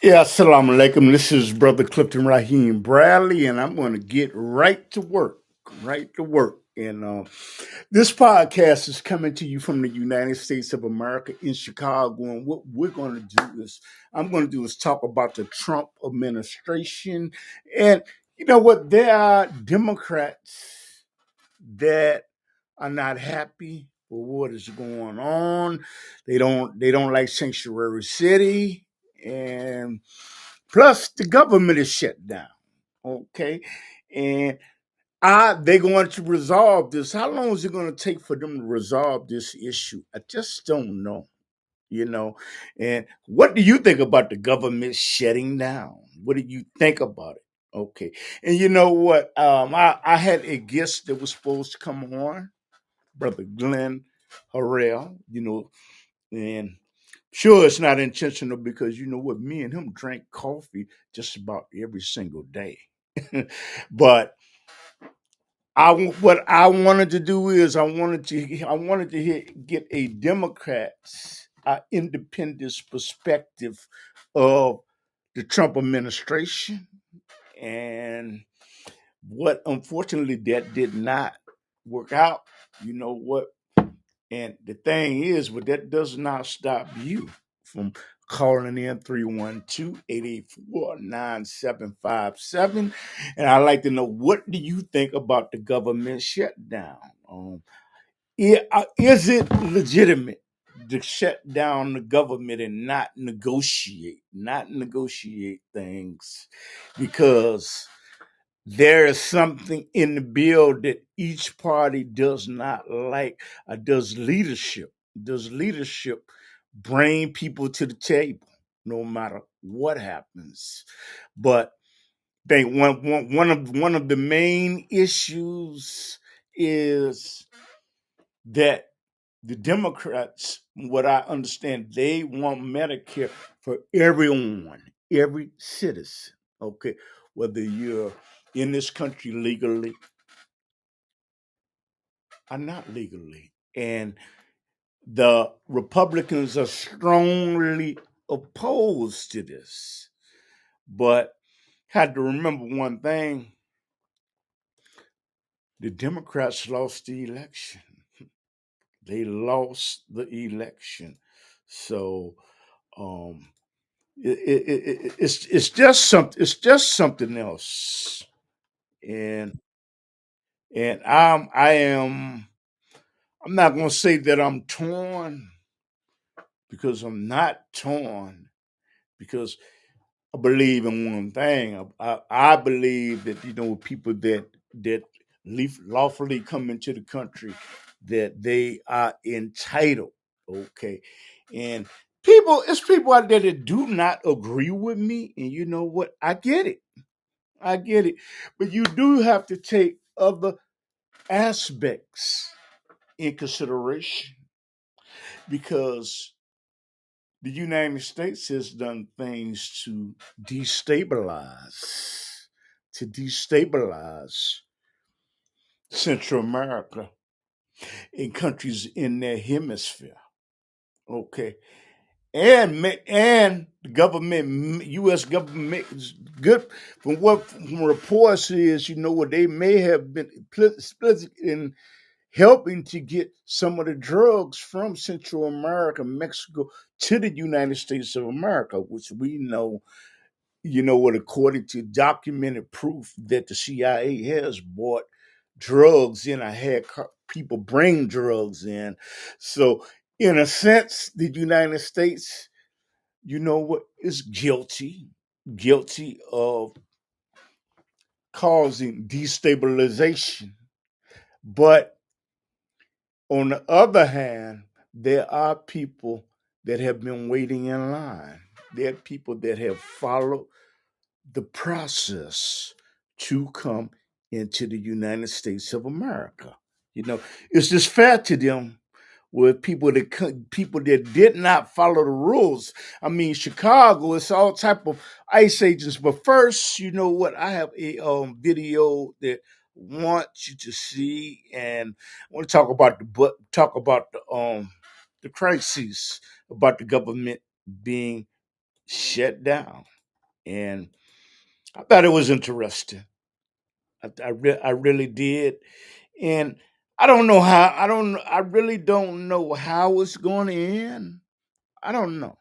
Yeah, assalamu alaikum. This is Brother Clifton Raheem Bradley, and I'm going to get right to work. Right to work. And this podcast is coming to you from the United States of America in Chicago. And what we're going to do is, I'm going to do is talk about the Trump administration. And you know what? There are Democrats that are not happy with what is going on. They don't like Sanctuary City, and plus the government is shut down. Okay, and they're going to resolve this. How long is it going to take for them to resolve this issue? I just don't know. You know, and what do you think about the government shutting down? What do you think about it? Okay, and you know what? I had a guest that was supposed to come on, Brother Glenn Harrell, and sure it's not intentional because you know what, me and him drank coffee just about every single day. But what I wanted to do is get a Democrat's independent perspective of the Trump administration, and what unfortunately that did not work out. You know what? And the thing is, but that does not stop you from calling in 312-884-9757. And I'd like to know, what do you think about the government shutdown? Is it legitimate to shut down the government and not negotiate things? Because there is something in the bill that each party does not like. Does leadership bring people to the table no matter what happens? But think one of the main issues is that the Democrats, what I understand, they want Medicare for everyone, every citizen. Okay, whether you're in this country legally or not legally, and the Republicans are strongly opposed to this. But had to remember one thing: the Democrats lost the election. They lost the election, so um, it's just something. It's just something else, and I am. I'm not going to say that I'm torn because I'm not torn because I believe in one thing. I believe that people that lawfully come into the country, that they are entitled. Okay, and it's people out there that do not agree with me, and you know what? I get it. I get it. But you do have to take other aspects in consideration because the United States has done things to destabilize Central America and countries in their hemisphere. Okay, and the government, U.S. government is good from reports is what they may have been split in helping to get some of the drugs from Central America, Mexico, to the United States of America, which we know, what, according to documented proof that the CIA has bought drugs in, I had people bring drugs in. So, in a sense, the United States, is guilty of causing destabilization. But on the other hand, there are people that have been waiting in line. There are people that have followed the process to come into the United States of America. It's just fair to them with people that did not follow the rules. I mean, Chicago, it's all type of ICE agents. But first, you know what? I have a video that I want you to see, and I want to talk about the crises about the government being shut down. and I thought it was interesting. I really did, and I don't know how. I really don't know how it's going to end. I don't know.